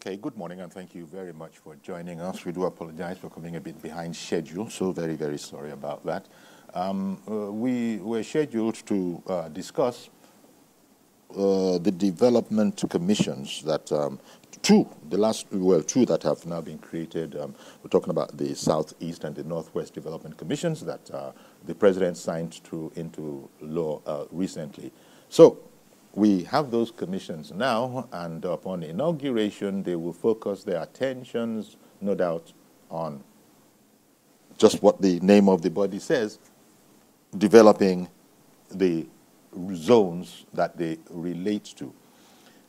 Okay, good morning, and thank you very much for joining us. We do apologize for coming a bit behind schedule, so very, very sorry about that. We were scheduled to discuss the development commissions that two that have now been created. We're talking about the Southeast and the Northwest Development Commissions that the President signed into law recently. So we have those commissions now, and upon inauguration, they will focus their attentions, no doubt, on just what the name of the body says, developing the zones that they relate to.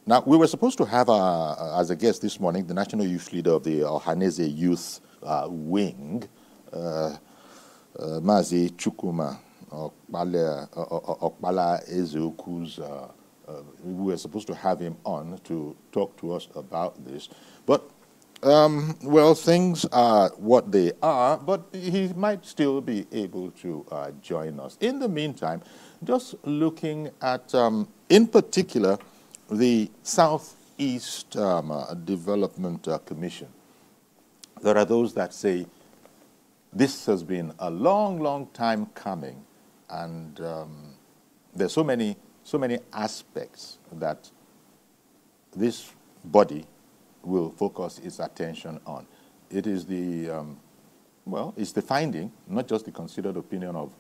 Now, we were supposed to have, as a guest this morning, the National Youth Leader of the Ohaneze Youth Wing, Mazi Chukuma Okpala Ezeoku's. We were supposed to have him on to talk to us about this. But, well, things are what they are, but he might still be able to join us. In the meantime, just looking at, in particular, the Southeast Development Commission. There are those that say this has been a long, long time coming, and there's so many aspects that this body will focus its attention on. It is the, well, it's the finding, not just the considered opinion of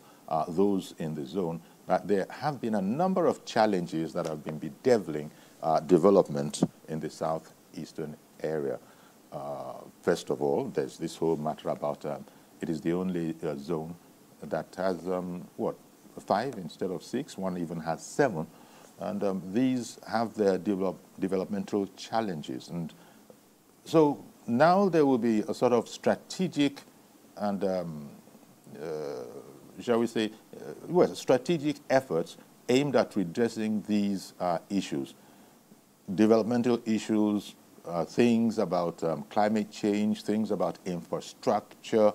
those in the zone, that there have been a number of challenges that have been bedeviling development in the southeastern area. First of all, there's this whole matter about it is the only zone that has, 5 instead of 6. One even has 7. And these have their developmental challenges. And so now there will be a sort of strategic and, shall we say, strategic efforts aimed at redressing these issues. Developmental issues, things about climate change, things about infrastructure,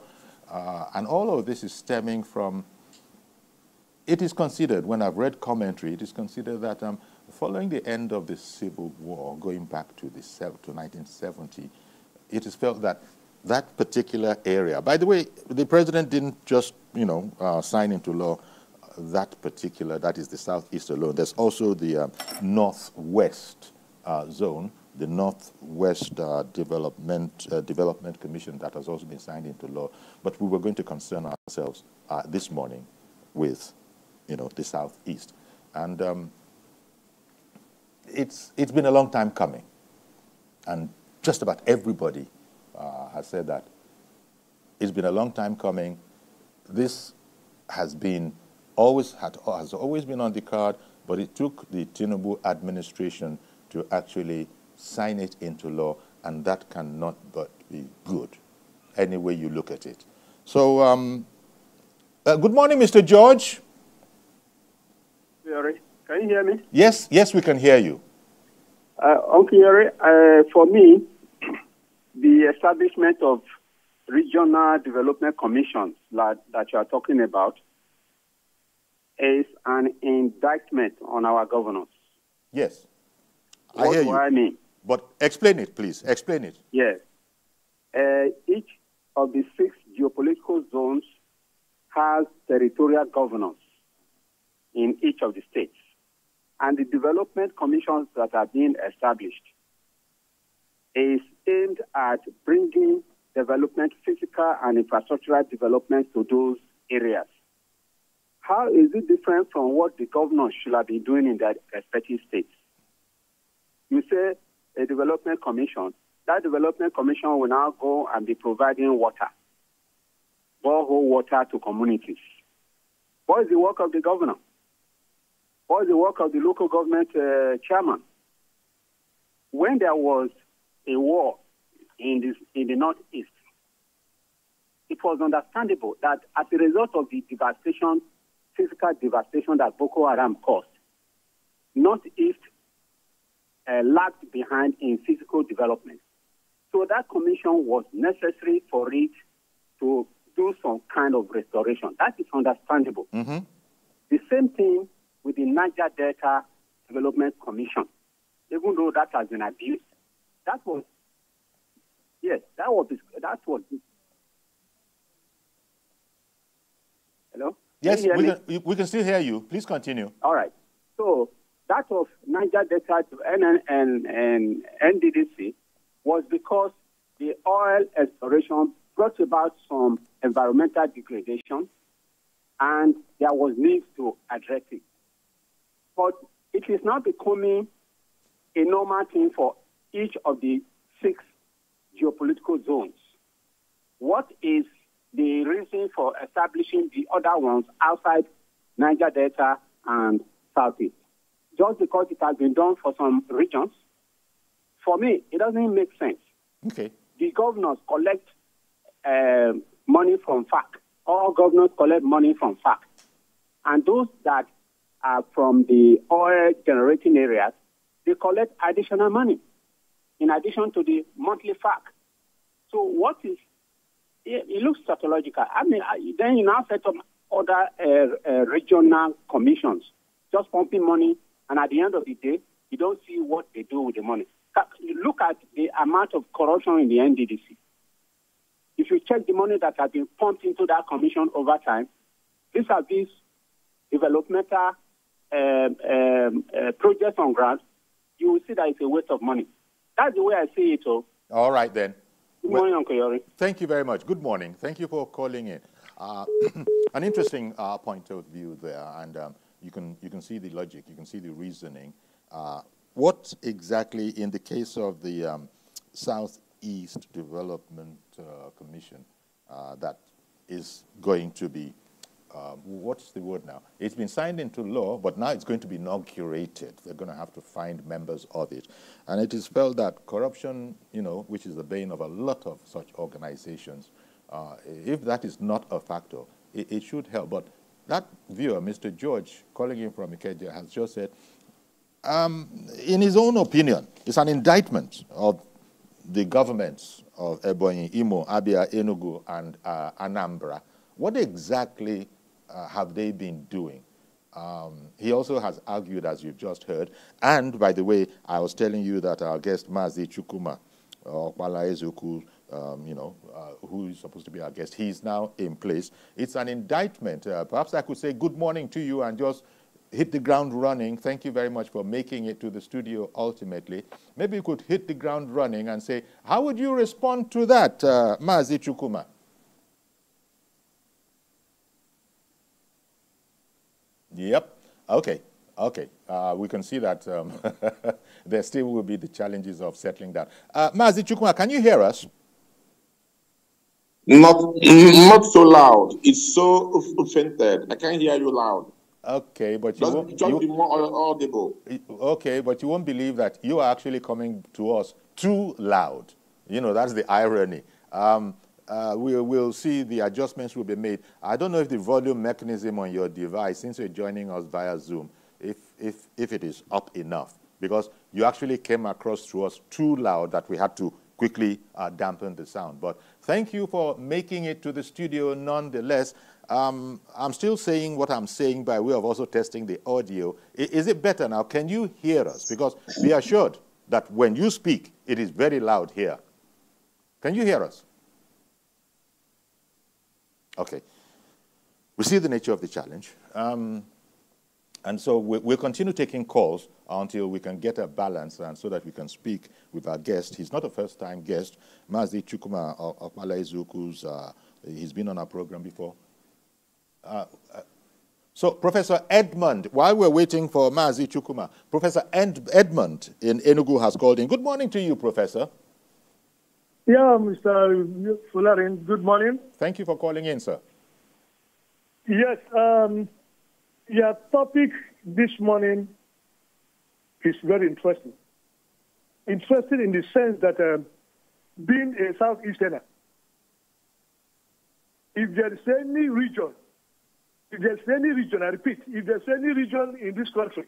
and all of this is stemming from, it is considered, when I've read commentary, it is considered that following the end of the Civil War, going back to 1970, it is felt that that particular area, by the way, the President didn't just, sign into law that is the Southeast alone. There's also the Northwest zone, the Northwest Development Commission that has also been signed into law. But we were going to concern ourselves this morning with, the Southeast. And it's been a long time coming. And just about everybody has said that. It's been a long time coming. This has always been on the card, but it took the Tinubu administration to actually sign it into law, and that cannot but be good, any way you look at it. So, good morning, Mr. George. Can you hear me? Yes, we can hear you. Uncle Yuri, for me, the establishment of regional development commissions that you are talking about is an indictment on our governance. Yes, I hear you. What do I mean? But explain it, please. Explain it. Yes. Each of the 6 geopolitical zones has territorial governance in each of the states. And the development commissions that are being established is aimed at bringing development, physical and infrastructural development to those areas. How is it different from what the governors should have been doing in their respective states? You say a development commission. That development commission will now go and be providing water, borehole water to communities. What is the work of the governor? What is the work of the local government chairman? When there was a war in the Northeast, it was understandable that as a result of the devastation, physical devastation that Boko Haram caused, Northeast lagged behind in physical development. So that commission was necessary for it to do some kind of restoration. That is understandable. Mm-hmm. The same thing with the Niger Delta Development Commission, even though that has been abused. That was Yes, that's what. Hello? Yes, we can still hear you. Please continue. All right. So that of Niger Delta to and NDDC was because the oil exploration brought about some environmental degradation, and there was need to address it. But it is now becoming a normal thing for each of the 6 geopolitical zones. What is the reason for establishing the other ones outside Niger Delta and Southeast? Just because it has been done for some regions? For me, it doesn't make sense. Okay. The governors collect money from FAC. All governors collect money from FAC. And those that are from the oil generating areas, they collect additional money in addition to the monthly FAC. So what is, it looks tautological. I mean, then you now set up other regional commissions, just pumping money, and at the end of the day, you don't see what they do with the money. Look at the amount of corruption in the NDDC. If you check the money that has been pumped into that commission over time, these developmental projects on ground, you will see that it's a waste of money. That's the way I see it. All right, then. Good morning, Uncle Yori. Thank you very much. Good morning. Thank you for calling in. An interesting point of view there, and you can see the logic, you can see the reasoning. What exactly, in the case of the Southeast Development Commission, that is going to be, what's the word now? It's been signed into law, but now it's going to be inaugurated. They're going to have to find members of it. And it is felt that corruption, which is the bane of a lot of such organizations, if that is not a factor, it should help. But that viewer, Mr. George, calling in from Ikeja, has just said, in his own opinion, it's an indictment of the governments of Ebonyi, Imo, Abia, Enugu, and Anambra. What exactly have they been doing? He also has argued, as you've just heard, and by the way, I was telling you that our guest, Mazi Chukuma, Okpala Ezuku, who is supposed to be our guest, he's now in place. It's an indictment. Perhaps I could say good morning to you and just hit the ground running. Thank you very much for making it to the studio ultimately. Maybe you could hit the ground running and say, how would you respond to that, Mazi Chukuma? Yep. Okay. Okay. We can see that there still will be the challenges of settling that. Mazi Chukuma, can you hear us? Not so loud. It's so fainted. I can't hear you loud. Okay, but you won't be more audible. Okay, but you won't believe that you are actually coming to us too loud. That's the irony. We'll see the adjustments will be made. I don't know if the volume mechanism on your device, since you're joining us via Zoom, if it is up enough, because you actually came across to us too loud that we had to quickly dampen the sound. But thank you for making it to the studio nonetheless. I'm still saying what I'm saying by way of also testing the audio. Is it better now? Can you hear us? Because be assured that when you speak, it is very loud here. Can you hear us? Okay. We see the nature of the challenge. And so we'll continue taking calls until we can get a balance and so that we can speak with our guest. He's not a first-time guest. Mazi Chukuma Okpala Ezuku's, he's been on our program before. So Professor Edmund, while we're waiting for Mazi Chukuma, Professor Edmund in Enugu has called in. Good morning to you, Professor. Yeah, Mr. Fularin, good morning. Thank you for calling in, sir. Yes, your topic this morning is very interesting. Interesting in the sense that being a Southeasterner, if there is any region, I repeat, if there's any region in this country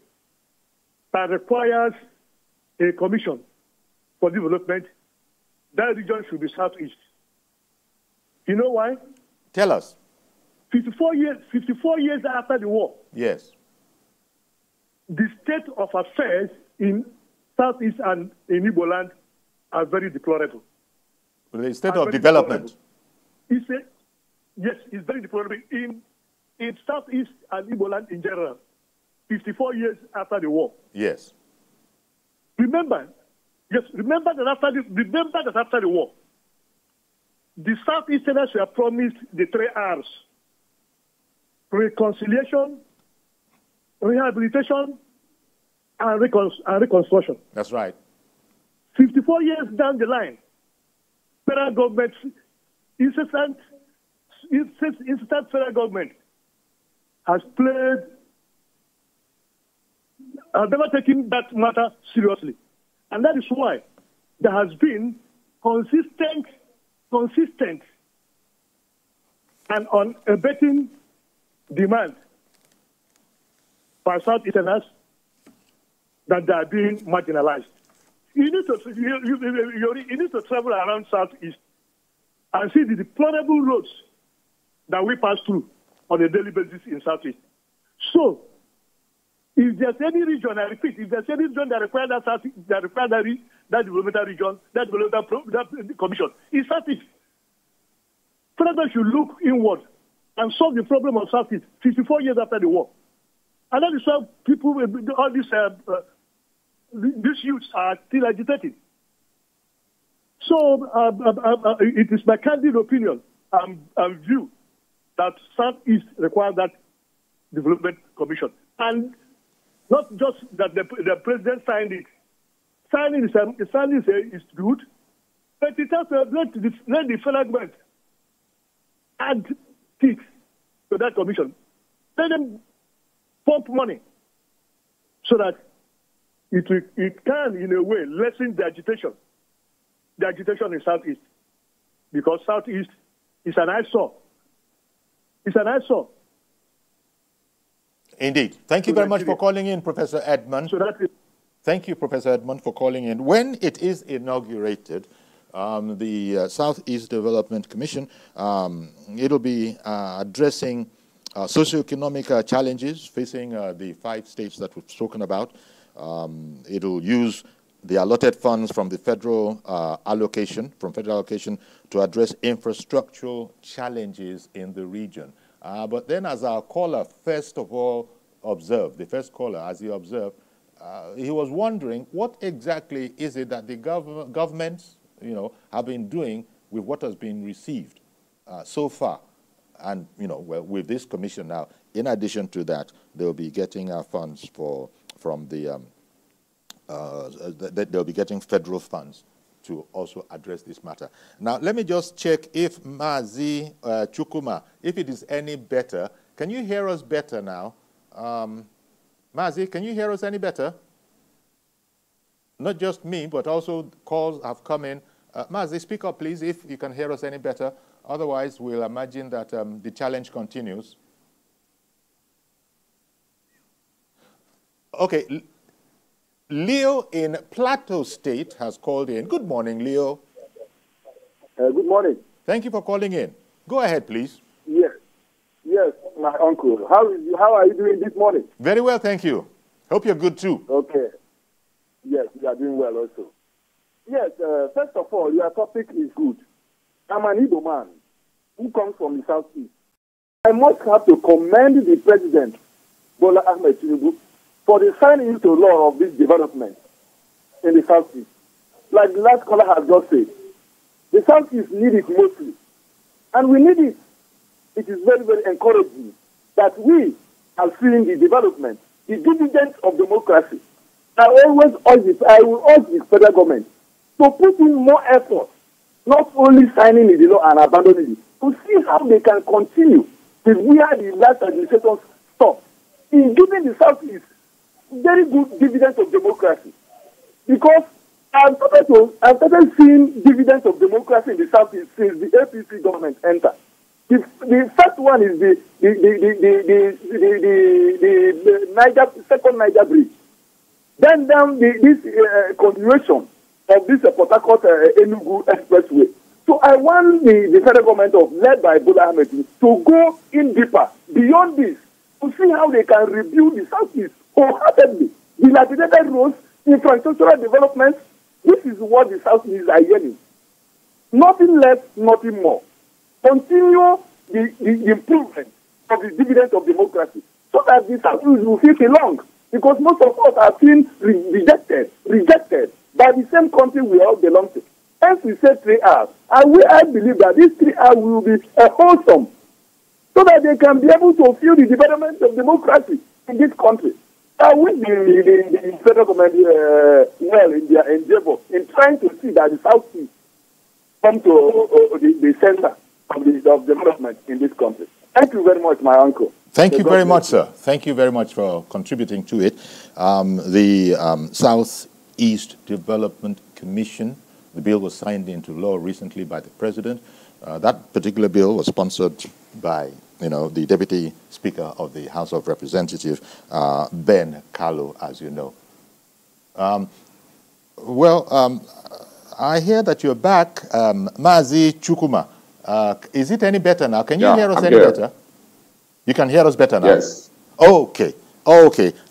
that requires a commission for development, that region should be Southeast. You know why? Tell us. 54 years after the war. Yes. The state of affairs in Southeast and in Igbo land are very deplorable. The state of development. Yes, it's very deplorable. In Southeast and Igbo land in general, 54 years after the war. Yes. Remember that after the war, the Southeasterners were promised the 3 R's: reconciliation, rehabilitation, and reconstruction. That's right. 54 years down the line, federal government, insistent federal government has never taken that matter seriously. And that is why there has been consistent and unabating demand by Southeasterners that they are being marginalized. You need to travel around Southeast and see the deplorable roads that we pass through on a daily basis in Southeast. So, if there's any region, I repeat, if there's any region that requires that developmental region, that developmental commission, it's Southeast. Further, should look inward and solve the problem of Southeast 54 years after the war. And that is why people, all these youths are still agitated. So, it is my candid opinion and view that Southeast requires that development commission. And not just that the president signed it. Signing is good, but it has to let the federal government add teeth to that commission. Let them pump money so that it can, in a way, lessen the agitation. The agitation in Southeast. Because Southeast is an eyesore. It's an eyesore. Indeed. Thank you very much for calling in, Professor Edmund. Thank you, Professor Edmund, for calling in. When it is inaugurated, the Southeast Development Commission, it'll be addressing socioeconomic challenges facing the 5 states that we've spoken about. It'll use the allotted funds from the federal allocation, to address infrastructural challenges in the region. But then, as our caller first of all observed, the first caller, as he observed, he was wondering what exactly is it that the governments, have been doing with what has been received so far. And, well, with this commission now, in addition to that, they'll be getting funds from the, they'll be getting federal funds to also address this matter. Now, let me just check if Mazi Chukuma, if it is any better. Can you hear us better now? Mazi, can you hear us any better? Not just me, but also calls have come in. Mazi, speak up, please, if you can hear us any better. Otherwise, we'll imagine that the challenge continues. Okay. Leo in Plateau State has called in. Good morning, Leo. Good morning. Thank you for calling in. Go ahead, please. Yes, my uncle. How are you doing this morning? Very well, thank you. Hope you're good too. Okay. Yes, we are doing well also. Yes, first of all, your topic is good. I'm an Igbo man who comes from the Southeast. I must have to commend the President, Bola Ahmed Tinubu, for the signing into law of this development in the Southeast. Like the last caller has just said, the Southeast need it mostly. And we need it. It is very, very encouraging that we are seeing the development, the dividends of democracy. I will urge the federal government to put in more effort, not only signing the law and abandoning it, to see how they can continue with where the last administration stopped in giving the Southeast very good dividends of democracy. Because I've started seeing dividends of democracy in the Southeast since the APC government entered. The first one is the second Niger bridge. Then this continuation of this Port Harcourt Enugu expressway. So I want the federal government led by Bola Ahmed to go in deeper beyond this to see how they can rebuild the Southeast wholeheartedly. Dilapidated roads, infrastructural development. This is what the Southeast are yearning. Nothing less, nothing more. Continue the improvement of the dividend of democracy so that the South will feel belong. Because most of us are being rejected by the same country we all belong to. Hence we say 3Rs. And I believe that these 3Rs will be wholesome so that they can be able to fuel the development of democracy in this country. I wish the federal government well in their endeavor in trying to see that the Southeast come to the center of development in this country. Thank you very much, my uncle. Thank you very much, sir. Thank you very much for contributing to it. The Southeast Development Commission, the bill was signed into law recently by the president. That particular bill was sponsored by, the Deputy Speaker of the House of Representatives, Ben Kallo, as you know. I hear that you're back, Mazi Chukuma. Is it any better now? Can you hear us any better? You can hear us better now? Yes. Okay.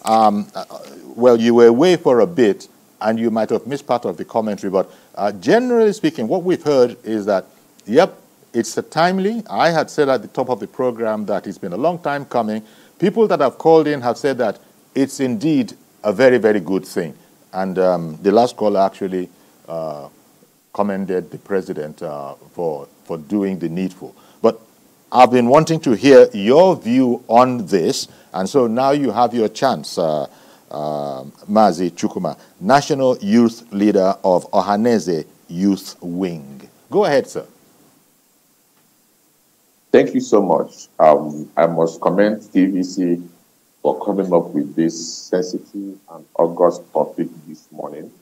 Well, you were away for a bit, and you might have missed part of the commentary, but generally speaking, what we've heard is that, yep, it's a timely. I had said at the top of the program that it's been a long time coming. People that have called in have said that it's indeed a very, very good thing. And the last caller actually commended the president for doing the needful. But I've been wanting to hear your view on this, and so now you have your chance, Mazi Chukuma, National Youth Leader of Ohaneze Youth Wing. Go ahead, sir. Thank you so much. I must commend TVC for coming up with this sensitive and august topic this morning.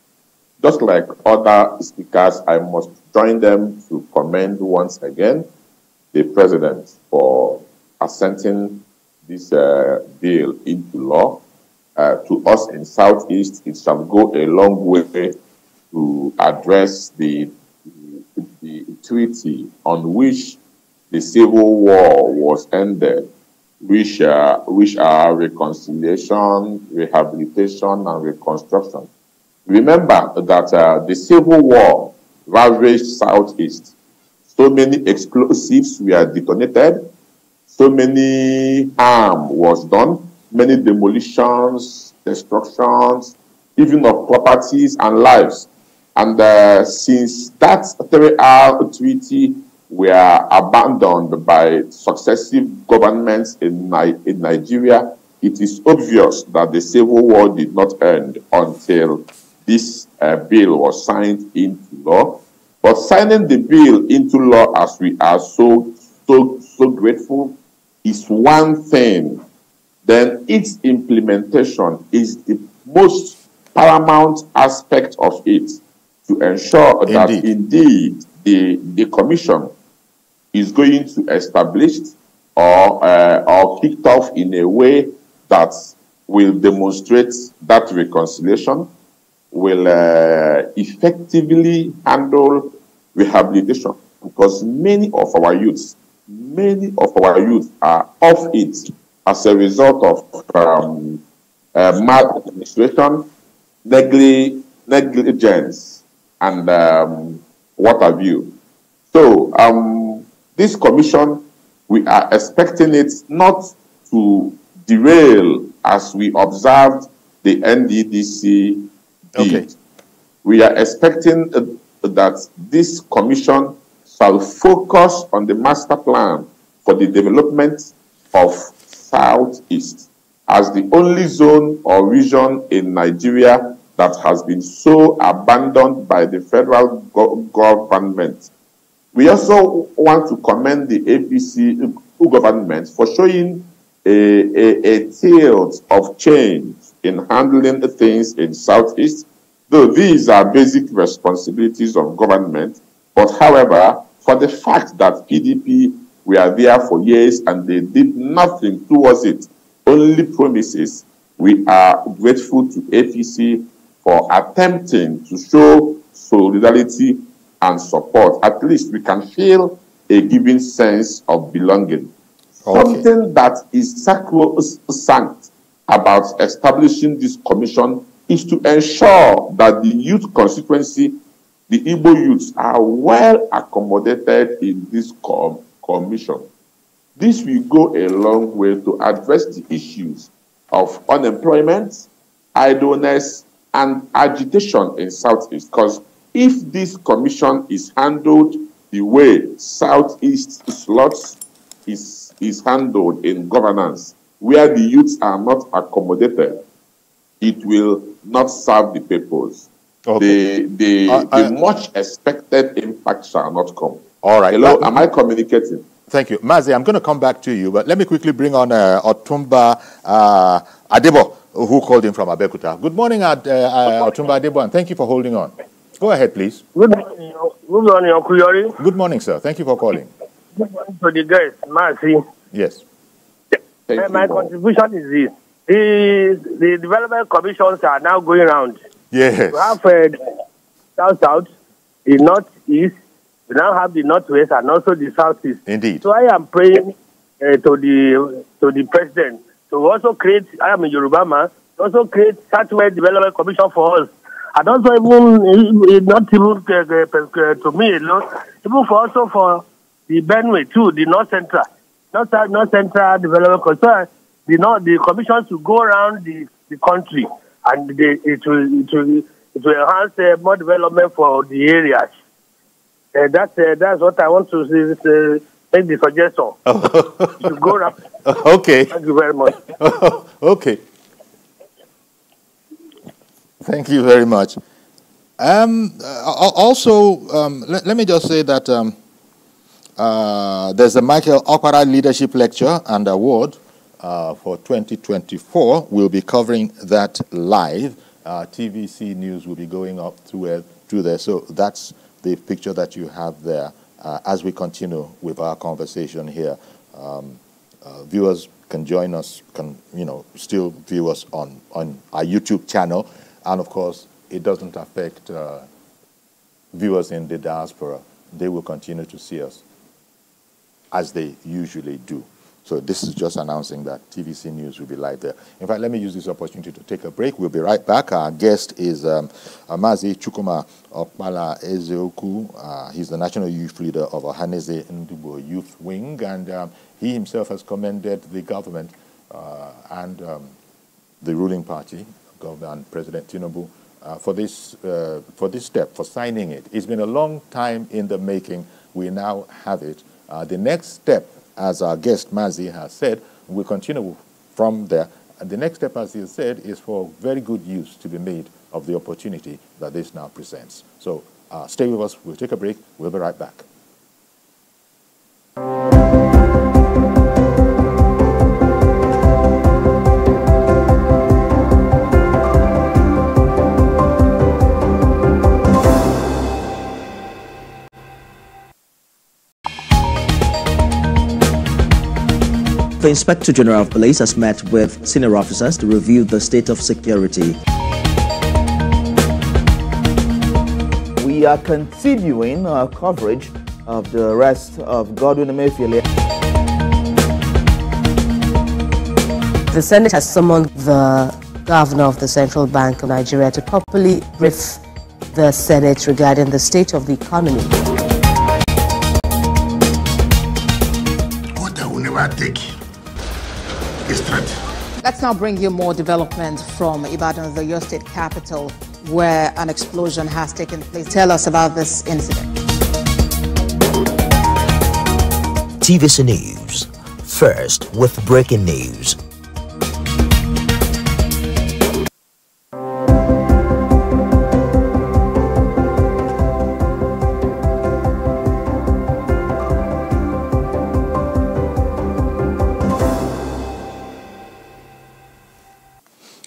Just like other speakers, I must join them to commend once again the president for assenting this bill into law. To us in Southeast, it shall go a long way to address the treaty on which the Civil War was ended, which are reconciliation, rehabilitation, and reconstruction. Remember that the Civil War ravaged Southeast. So many explosives were detonated, so many harm was done, many demolitions, destructions, even of properties and lives. And since that 3R treaty were abandoned by successive governments in Nigeria, it is obvious that the Civil War did not end until this bill was signed into law. But signing the bill into law, as we are so grateful, is one thing. Then its implementation is the most paramount aspect of it, to ensure that indeed the commission is going to establish or kicked off in a way that will demonstrate that reconciliation, will effectively handle rehabilitation, because many of our youths are off it as a result of maladministration, negligence, and what have you. So this commission, we are expecting it not to derail as we observed the NDDC did. Okay. We are expecting that this commission shall focus on the master plan for the development of Southeast as the only zone or region in Nigeria that has been so abandoned by the federal government. We also want to commend the APC government for showing a tilt of change in handling things in Southeast, though these are basic responsibilities of government. But however, for the fact that PDP were there for years and they did nothing towards it, only promises, we are grateful to APC for attempting to show solidarity and support. At least we can feel a given sense of belonging. Okay. Something that is sacrosanct about establishing this commission is to ensure that the youth constituency the Igbo youths are well accommodated in this commission. This will go a long way to address the issues of unemployment, idleness, and agitation in Southeast. Because if this commission is handled the way Southeast slots is handled in governance, where the youths are not accommodated, it will not serve the purpose. Okay. The much expected impact shall not come. All right. Hello, am I communicating? Thank you. Mazi, I'm going to come back to you, but let me quickly bring on Otumba Adebo, who called in from Abeokuta. Good morning, Otumba Adebo, and thank you for holding on. Go ahead, please. Good morning, Uncle Yori. Good morning, sir. Thank you for calling. Good morning to the guests, Mazi. Yes. My contribution is this. The development commissions are now going around. Yes. We have South, the Northeast, we now have the Northwest and also the Southeast. Indeed. So I am praying to the president to also create, I am a Yoruba man, to also create Southwest Development Commission for us. And also even, not even to me alone, even for the Benue too, the North Central Development Commission. The commissions will go around the country, and it will enhance more development for the areas. That's what I want to make the suggestion. To go around. Okay. Thank you very much. Okay. Thank you very much. Also, let me just say that there's a Michael Okpara Leadership Lecture and Award for 2024. We'll be covering that live. TVC News will be going up through there. So that's the picture that you have there as we continue with our conversation here. Viewers can join us, still view us on our YouTube channel. And of course, it doesn't affect viewers in the diaspora. They will continue to see us as they usually do. So this is just announcing that TVC News will be live there. In fact, let me use this opportunity to take a break. We'll be right back. Our guest is Mazi Chukwuma Okpala Ezeoku. He's the National Youth Leader of Ohaneze Ndubo Youth Wing, and he himself has commended the government and the ruling party, and President Tinubu, for this step, for signing it. It's been a long time in the making. We now have it. The next step, as our guest Mazi has said, we'll continue from there. And the next step, as he has said, is for very good use to be made of the opportunity that this now presents. So stay with us. We'll take a break. We'll be right back. The Inspector General of Police has met with senior officers to review the state of security. We are continuing our coverage of the arrest of Godwin Emefiele. The Senate has summoned the governor of the Central Bank of Nigeria to properly brief the Senate regarding the state of the economy. What I will never take. Let's now bring you more development from Ibadan, the Oyo State capital, where an explosion has taken place. Tell us about this incident. TVC News, first with breaking news.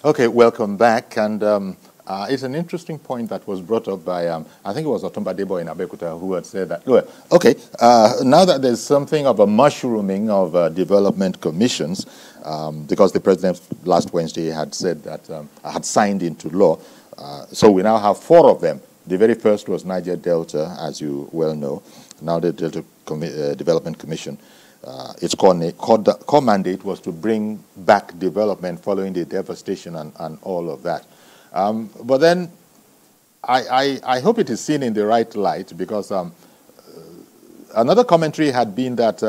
Okay, welcome back. And it's an interesting point that was brought up by, I think it was Otumba Adebo in Abeokuta who had said that, okay, now that there's something of a mushrooming of development commissions, because the president last Wednesday had said that, had signed into law, so we now have 4 of them. The very first was Niger Delta, as you well know. Now the Delta Development Commission. Its core mandate was to bring back development following the devastation and all of that. But then I hope it is seen in the right light, because another commentary had been that,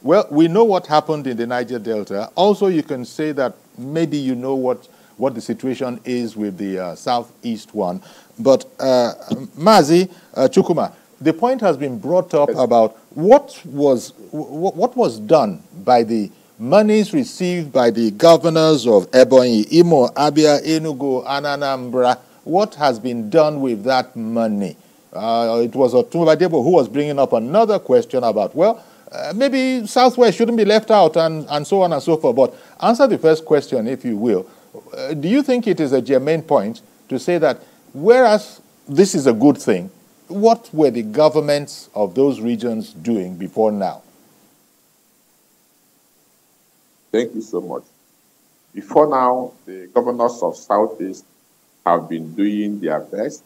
well, we know what happened in the Niger Delta. Also, you can say that maybe you know what the situation is with the southeast one. But Mazi Chukuma, the point has been brought up about what was done by the monies received by the governors of Ebonyi, Imo, Abia, Enugu, and Anambra. What has been done with that money? It was Otumba Debo who was bringing up another question about, well, maybe Southwest shouldn't be left out, and so on and so forth. But answer the first question, if you will. Do you think it is a germane point to say that whereas this is a good thing, what were the governments of those regions doing before now? Thank you so much. Before now, the governors of Southeast have been doing their best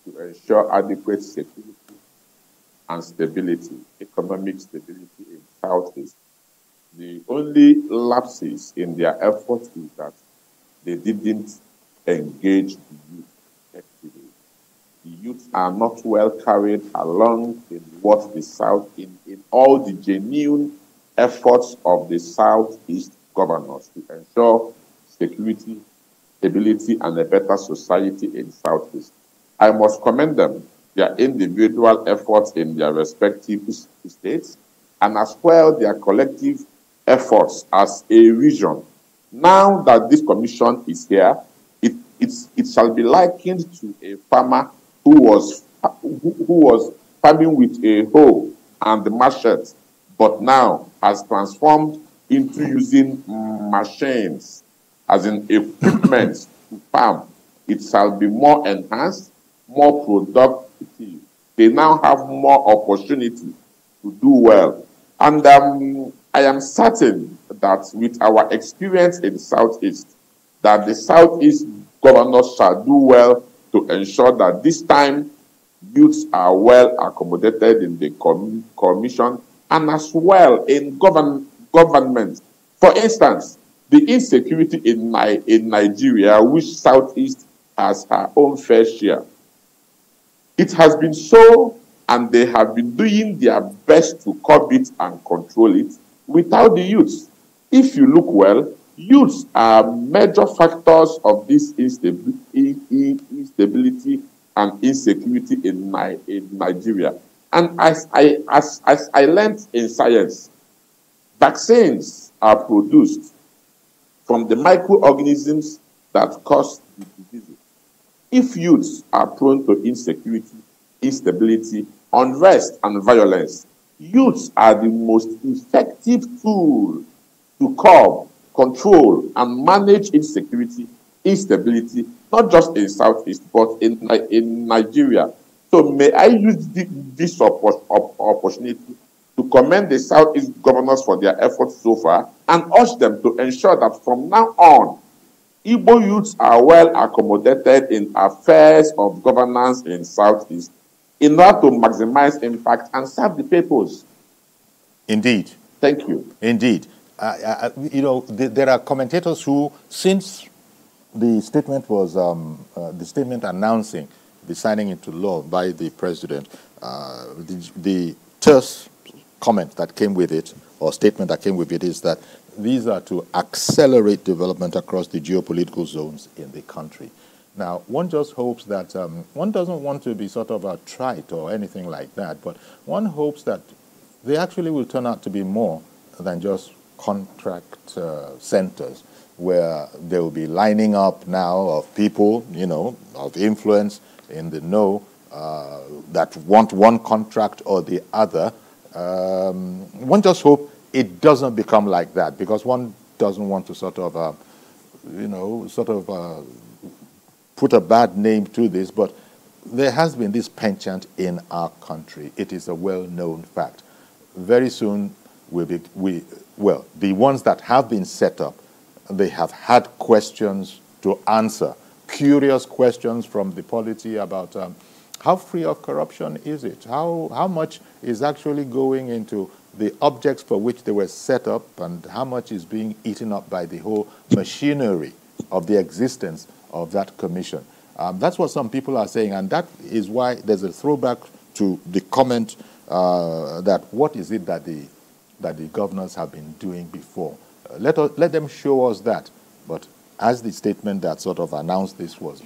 to ensure adequate security and stability, economic stability in Southeast. The only lapses in their efforts is that they didn't engage the youth effectively. The youth are not well carried along in what the South, in all the genuine efforts of the Southeast governors to ensure security, stability, and a better society in Southeast. I must commend them, their individual efforts in their respective states, and as well their collective efforts as a region. Now that this commission is here, it shall be likened to a farmer who was farming with a hoe and the machete, but now has transformed into using machines, as in equipment to farm. It shall be more enhanced, more productive. They now have more opportunity to do well. And I am certain that with our experience in the Southeast, that the Southeast governors shall do well to ensure that this time youths are well accommodated in the commission and as well in government. For instance, the insecurity in Nigeria, which Southeast has her own fair share. It has been so, and they have been doing their best to curb it and control it without the youths. If you look well, youths are major factors of this instability and insecurity in Nigeria. And as I learned in science, vaccines are produced from the microorganisms that cause the diseases. If youths are prone to insecurity, instability, unrest, and violence, youths are the most effective tool to curb, control, and manage insecurity, instability, not just in Southeast, but in Nigeria. So may I use this opportunity to commend the Southeast governors for their efforts so far and urge them to ensure that from now on, Igbo youths are well accommodated in affairs of governance in Southeast in order to maximize impact and serve the purpose. Indeed. Thank you. Indeed. You know, there are commentators who, since the statement was the statement announcing the signing into law by the president, the terse comment that came with it, or statement that came with it, is that these are to accelerate development across the geopolitical zones in the country. Now, one just hopes that, one doesn't want to be sort of a trite or anything like that, but one hopes that they actually will turn out to be more than just contract centers, where there will be lining up now of people, you know, of influence in the know that want one contract or the other. One just hopes it doesn't become like that, because one doesn't want to sort of, you know, put a bad name to this, but there has been this penchant in our country. It is a well-known fact. Very soon, well, the ones that have been set up, they have had questions to answer, curious questions from the polity about how free of corruption is it? How much is actually going into the objects for which they were set up, and how much is being eaten up by the whole machinery of the existence of that commission? That's what some people are saying, and that is why there's a throwback to the comment that what is it that the governors have been doing before. Let them show us that. But as the statement that sort of announced this was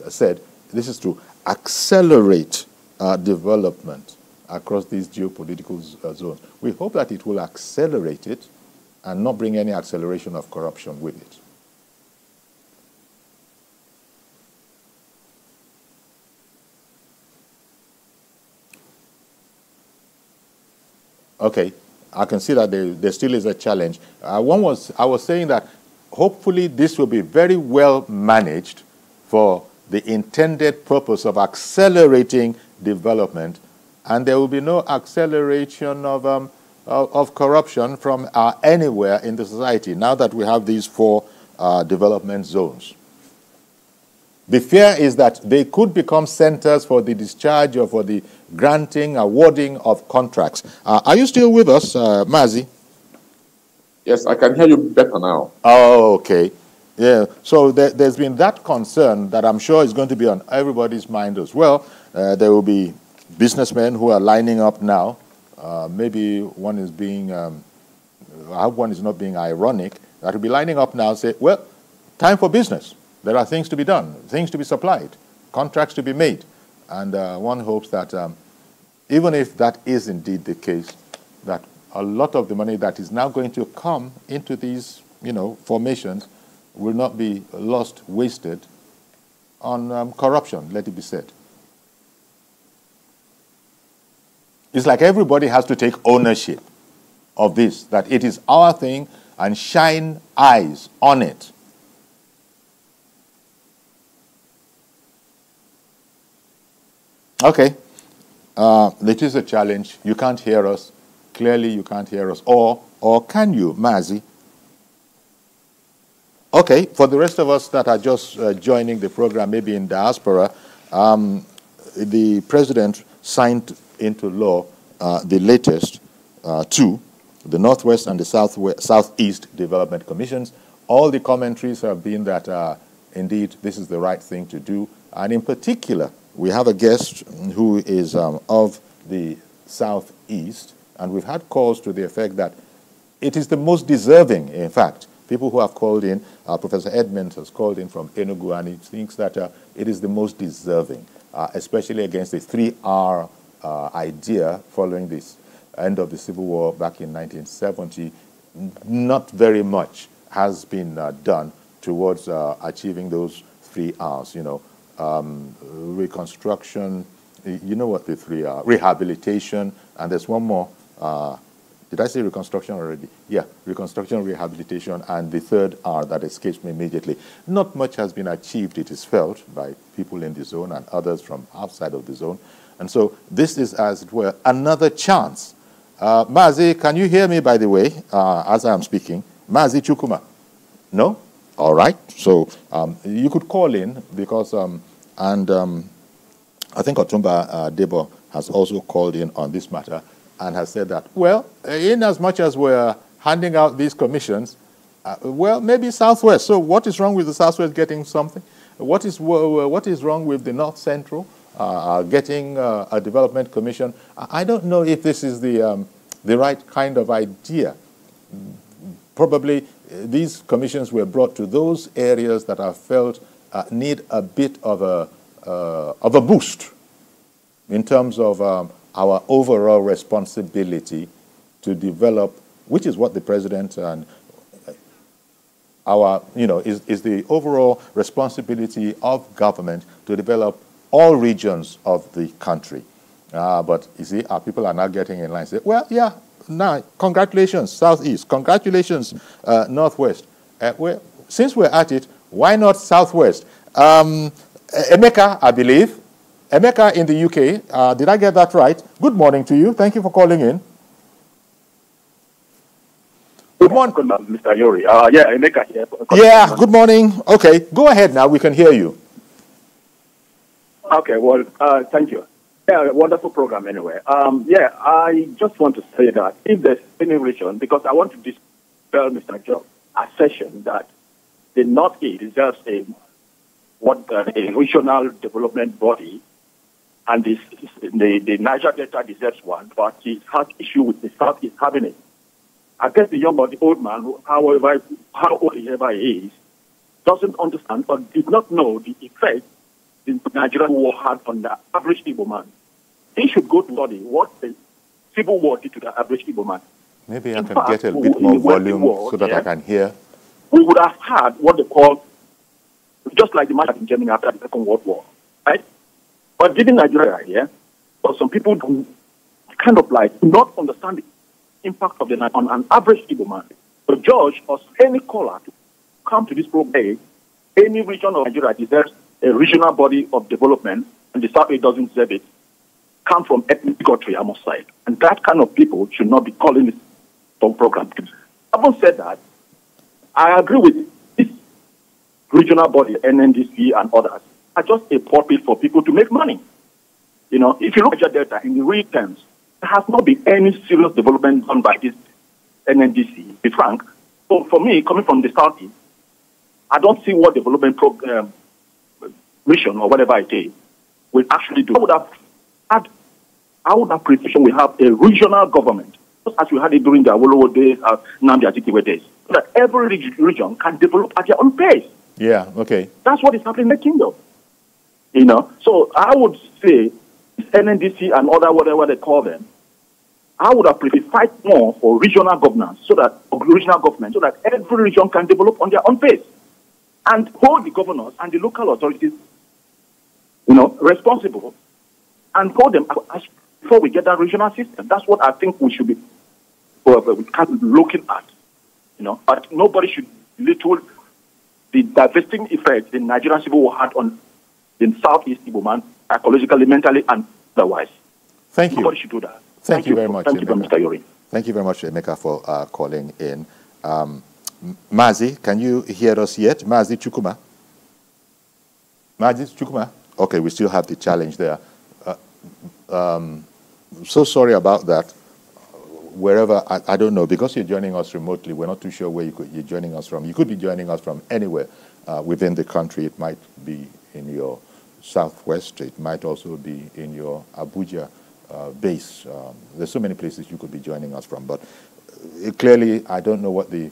said, this is to accelerate development across these geopolitical zones. We hope that it will accelerate it and not bring any acceleration of corruption with it. Okay, I can see that there still is a challenge. I was saying that hopefully this will be very well managed for the intended purpose of accelerating development, and there will be no acceleration of corruption from anywhere in the society now that we have these 4 development zones. The fear is that they could become centers for the discharge or for the granting, awarding of contracts. Are you still with us, Mazi? Yes, I can hear you better now. Oh, okay. Yeah, so there's been that concern that I'm sure is going to be on everybody's mind as well. There will be businessmen who are lining up now. Maybe one is being, I hope one is not being ironic, that will be lining up now and say, well, time for business. There are things to be done, things to be supplied, contracts to be made. And one hopes that even if that is indeed the case, that a lot of the money that is now going to come into these, formations will not be lost, wasted on corruption, let it be said. It's like everybody has to take ownership of this, that it is our thing, and shine eyes on it. Okay, it is a challenge. You can't hear us. Clearly, you can't hear us. Or can you, Mazi? Okay, for the rest of us that are just joining the program, maybe in diaspora, the president signed into law the latest 2, the Northwest and the Southeast Development Commissions. All the commentaries have been that indeed this is the right thing to do. And in particular, we have a guest who is of the Southeast, and we've had calls to the effect that it is the most deserving, in fact. People who have called in, Professor Edmonds has called in from Enugu, and he thinks that it is the most deserving, especially against the 3R idea following this end of the Civil War back in 1970. Not very much has been done towards achieving those 3 R's, reconstruction, you know what the 3 are, rehabilitation, and there's one more. Did I say reconstruction already? Yeah, reconstruction, rehabilitation, and the 3rd R that escapes me immediately. Not much has been achieved, it is felt, by people in the zone and others from outside of the zone. And so this is, as it were, another chance. Mazi, can you hear me, by the way, as I am speaking? Mazi Chukuma? No? All right. So you could call in because, I think Otumba Debo has also called in on this matter and has said that, well, in as much as we're handing out these commissions, well, maybe Southwest. So what is wrong with the Southwest getting something? What is wrong with the North Central getting a development commission? I don't know if this is the right kind of idea. Probably these commissions were brought to those areas that are felt need a bit of a boost in terms of our overall responsibility to develop, which is what the president and is the overall responsibility of government to develop all regions of the country. But you see, our people are now getting in line and say, well, yeah, now, congratulations, Southeast. Congratulations, Northwest. Since we're at it, why not Southwest? Emeka, I believe. Emeka in the UK. Did I get that right? Good morning to you. Thank you for calling in. Good morning, Mr. Yori. Yeah, Emeka here. Yeah, good morning. Okay, go ahead now. We can hear you. Okay, well, thank you. Yeah, wonderful program anyway. Yeah, I just want to say that if there's any region, because I want to dispel Mr. Joe's assertion that the Northeast is just a what a regional development body, and the Niger Delta deserves one, but he has issue with the South is having it. I guess the young or the old man, how old he ever is, doesn't understand or did not know the effect the Nigerian war had on the average Igbo man. He should go to study what the civil war did to the average Igbo man. Maybe I can get a bit more volume so that I can hear. We would have had what they call, just like the man in Germany after the Second World War, right? But given Nigeria here, but some people do kind of like not understand the impact of the on an average Igbo man. So George or any caller to come to this program, any region of Nigeria deserves a regional body of development, and the South doesn't deserve it. Come from ethnic bigotry, I must say. And that kind of people should not be calling this program. Having said that, I agree with this regional body, NNDC and others, are just a pulpit for people to make money. You know, if you look at your data in the real terms, there has not been any serious development done by this NNDC, to be frank. So for me, coming from the Southeast, I don't see what development program, mission or whatever it is, will actually do. I would have preferred we have a regional government, just as we had it during the Awolowo days, Nnamdi Azikiwe days, so that every region can develop at their own pace. Yeah, okay. That's what is happening in the kingdom. You know, so I would say NNDC and other whatever they call them, I would have preferred fight more for regional governance, so that every region can develop on their own pace, and hold the governors and the local authorities, you know, responsible, and hold them before we get that regional system. That's what I think we should be looking at, you know. But nobody should belittle the devastating effect the Nigerian civil war had on the Southeast Igbo man, psychologically, mentally, and otherwise. Thank you. Nobody should do that. Thank you very much. Thank you, Mr. Yori. Thank you very much, Emeka, for calling in. Mazi, can you hear us yet? Mazi Chukuma? Mazi Chukuma? Okay, we still have the challenge there. So sorry about that. Wherever, I don't know, because you're joining us remotely, we're not too sure where you're joining us from. You could be joining us from anywhere within the country. It might be in your southwest. It might also be in your Abuja base. There's so many places you could be joining us from, but clearly I don't know what the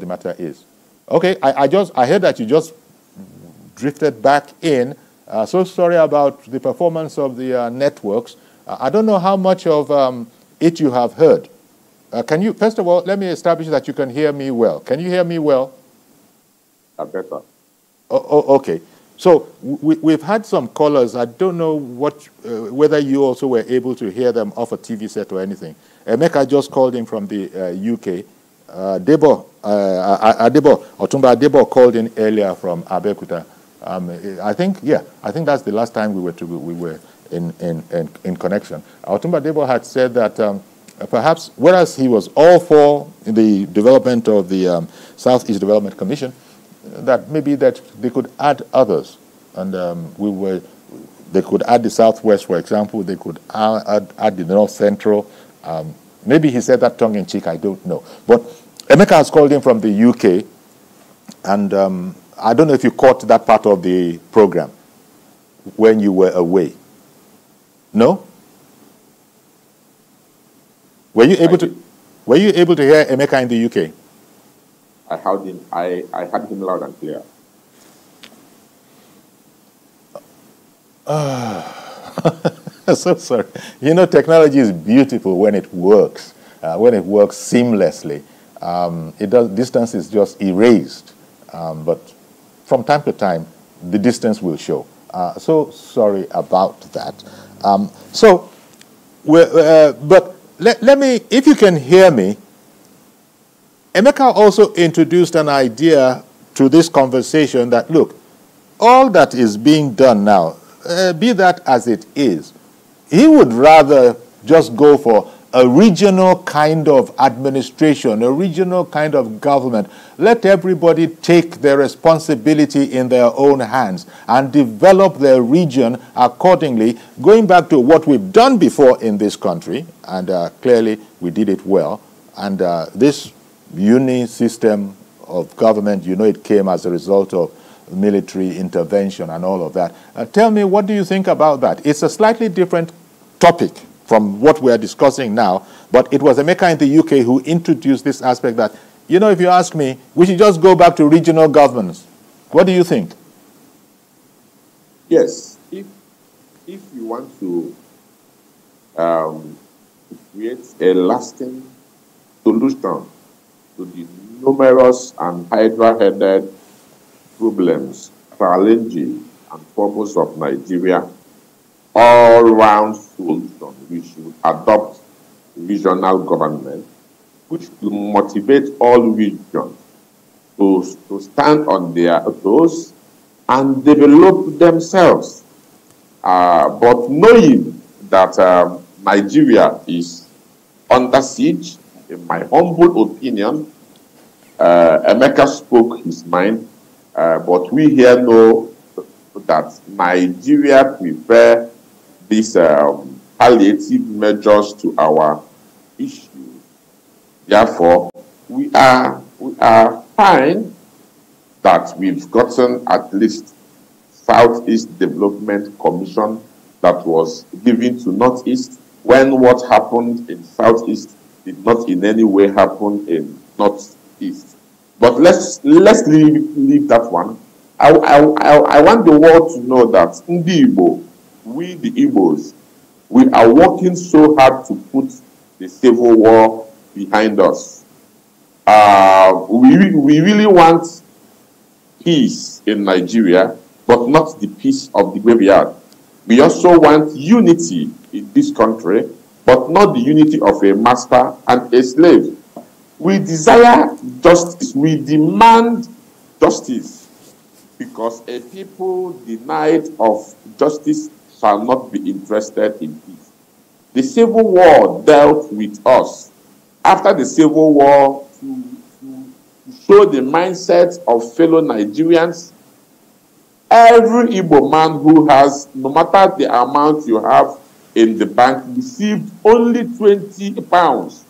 matter is. Okay, I heard that you just drifted back in. So sorry about the performance of the networks. I don't know how much of it you have heard. Can you, first of all, let me establish that you can hear me well. Can you hear me well? Better. Okay. So we've had some callers. I don't know whether you also were able to hear them off a TV set or anything. Emeka just called in from the UK. Otumba Adebo called in earlier from Abeokuta. I think that's the last time we were in connection. Otumba Adebo had said that perhaps, whereas he was all for the development of the Southeast Development Commission, that maybe that they could add others, and they could add the Southwest, for example. They could add the North Central. Maybe he said that tongue in cheek. I don't know. But Emeka has called in from the UK, and I don't know if you caught that part of the program when you were away. No? Were you able to hear Emeka in the UK? I heard him loud and clear. So sorry. You know, technology is beautiful when it works seamlessly. Distance is just erased, but from time to time, the distance will show. So sorry about that. But let me, if you can hear me, Emeka also introduced an idea to this conversation that, look, all that is being done now, be that as it is, he would rather just go for a regional kind of administration, a regional kind of government. Let everybody take their responsibility in their own hands and develop their region accordingly, going back to what we've done before in this country, and clearly we did it well. And this uni system of government, you know, it came as a result of military intervention and all of that. Tell me, what do you think about that? It's a slightly different topic from what we are discussing now, but it was Emeka in the UK who introduced this aspect that, you know, if you ask me, we should just go back to regional governments. What do you think? Yes, if you want to create a lasting solution to the numerous and hydra-headed problems, challenges, and purpose of Nigeria, all-round solution, we should adopt regional government, which will motivate all regions to stand on their toes and develop themselves. But knowing that Nigeria is under siege, in my humble opinion, Emeka spoke his mind, but we here know that Nigeria prefer these palliative measures to our issues. Therefore, we are fine that we've gotten at least Southeast Development Commission that was given to Northeast when what happened in Southeast did not in any way happen in Northeast. But let's leave that one. I want the world to know that Ndi Igbo, we the Igbos, we are working so hard to put the civil war behind us. We really want peace in Nigeria, but not the peace of the graveyard. We also want unity in this country, but not the unity of a master and a slave. We desire justice. We demand justice, because a people denied of justice shall not be interested in peace. The Civil War dealt with us. After the Civil War, to show the mindset of fellow Nigerians, every Igbo man who has, no matter the amount you have in the bank, received only 20 pounds.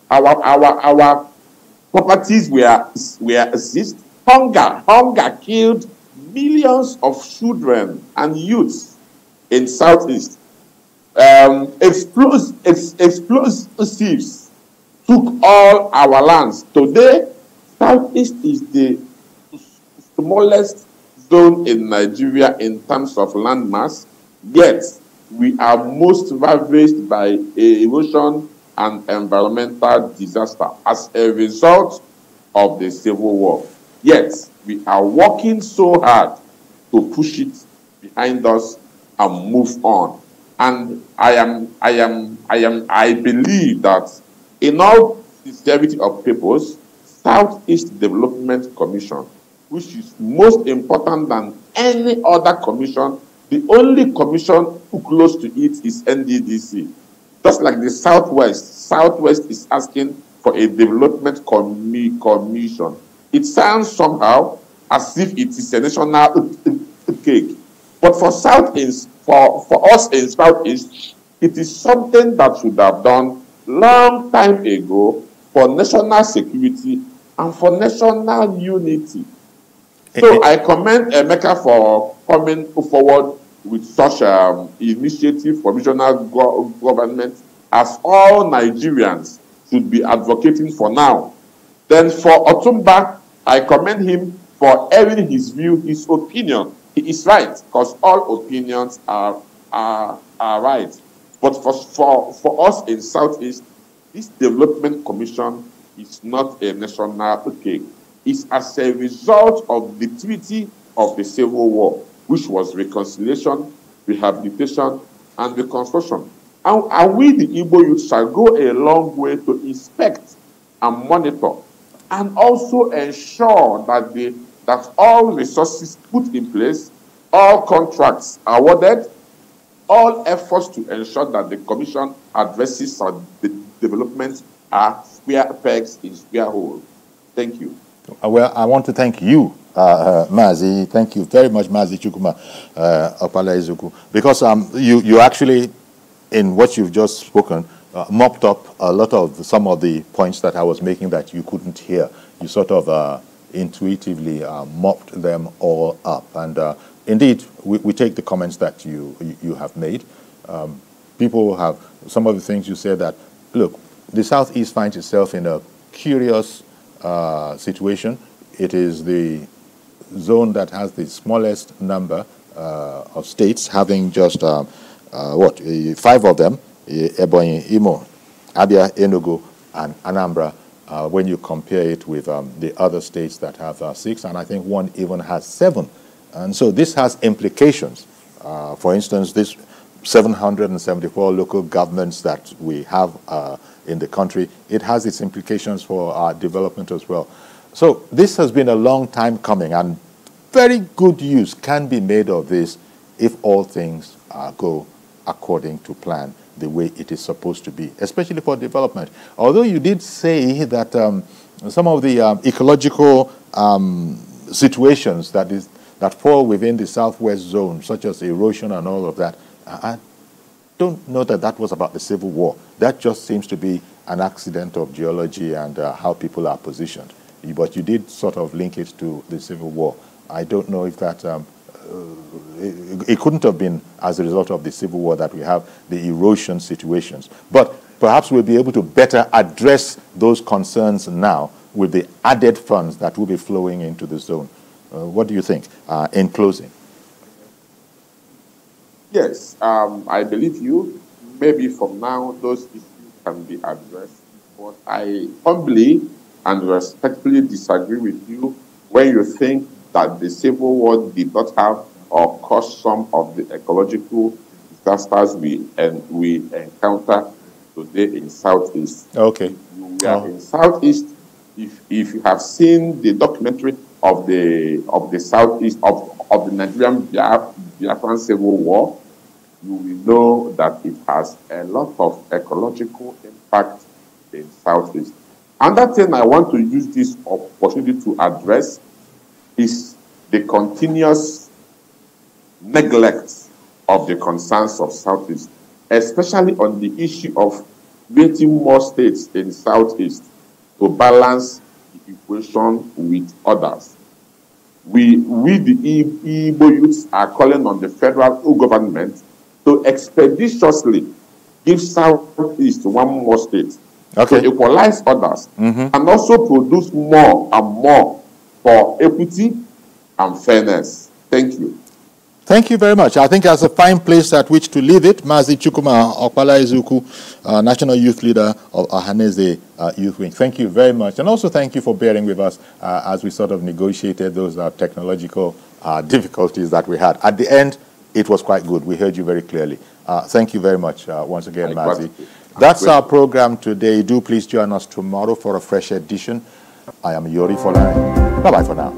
Our properties were seized. Hunger killed millions of children and youths in Southeast. Explosives took all our lands. Today, Southeast is the smallest zone in Nigeria in terms of landmass, yet we are most ravaged by erosion and environmental disaster as a result of the Civil War. Yet we are working so hard to push it behind us and move on. And I believe that in all sincerity of purpose, Southeast Development Commission, which is most important than any other commission, the only commission who close to it is NDDC. Just like the Southwest is asking for a development commission. It sounds somehow as if it is a national cake. But for Southeast, for us in Southeast, it is something that should have done long time ago for national security and for national unity. So I commend Emeka for coming forward with such initiative for regional government, as all Nigerians should be advocating for now. Then for Otumba, I commend him for airing his view, his opinion. He is right, because all opinions are right. But for us in Southeast, this development commission is not a national cake. It's as a result of the treaty of the Civil War, which was reconciliation, rehabilitation, and reconstruction. And we, the Igbo youth, shall go a long way to inspect and monitor, and also ensure that all resources put in place, all contracts awarded, all efforts to ensure that the Commission addresses the development are square pegs in square holes. Thank you. Well, I want to thank you, Mazi. Thank you very much, Mazi Chukuma Opala Izuku, because you actually, in what you've just spoken, mopped up a lot of some of the points that I was making that you couldn't hear. You sort of intuitively mopped them all up. And indeed, we take the comments that you have made. People have, some of the things you said that, look, the Southeast finds itself in a curious situation. It is the zone that has the smallest number of states, having just, 5 of them, Ebonyi, Imo, Abia, Enugu, and Anambra, when you compare it with the other states that have 6, and I think one even has 7. And so this has implications. For instance, this 774 local governments that we have in the country, it has its implications for our development as well. So this has been a long time coming, and very good use can be made of this if all things go according to plan, the way it is supposed to be, especially for development. Although you did say that some of the ecological situations that fall within the southwest zone, such as erosion and all of that, I don't know that that was about the Civil War. That just seems to be an accident of geology and how people are positioned. But you did sort of link it to the Civil War. I don't know if that, it couldn't have been as a result of the Civil War that we have the erosion situations. But perhaps we'll be able to better address those concerns now with the added funds that will be flowing into the zone. What do you think in closing? Yes, I believe you. Maybe from now those issues can be addressed. But I humbly and respectfully disagree with you when you think that the Civil War did not have or cause some of the ecological disasters we encounter today in Southeast. Okay. We are in Southeast. If you have seen the documentary of the Southeast of the Nigerian Biafran Civil War, you will know that it has a lot of ecological impact in Southeast. Another thing I want to use this opportunity to address is the continuous neglect of the concerns of Southeast, especially on the issue of creating more states in Southeast to balance the equation with others. We the Igbo youths are calling on the federal government to expeditiously give Southeast one more state, to equalize others, and also produce more and more for equity and fairness. Thank you. Thank you very much. I think that's a fine place at which to leave it. Mazi Chukwuma Okpala Ezuku, National Youth Leader of Ohaneze Youth Wing. Thank you very much. And also thank you for bearing with us as we sort of negotiated those technological difficulties that we had. At the end, it was quite good. We heard you very clearly. Thank you very much once again, Mazi. That's our program today. Do please join us tomorrow for a fresh edition. I am Yori Folai. Bye-bye for now.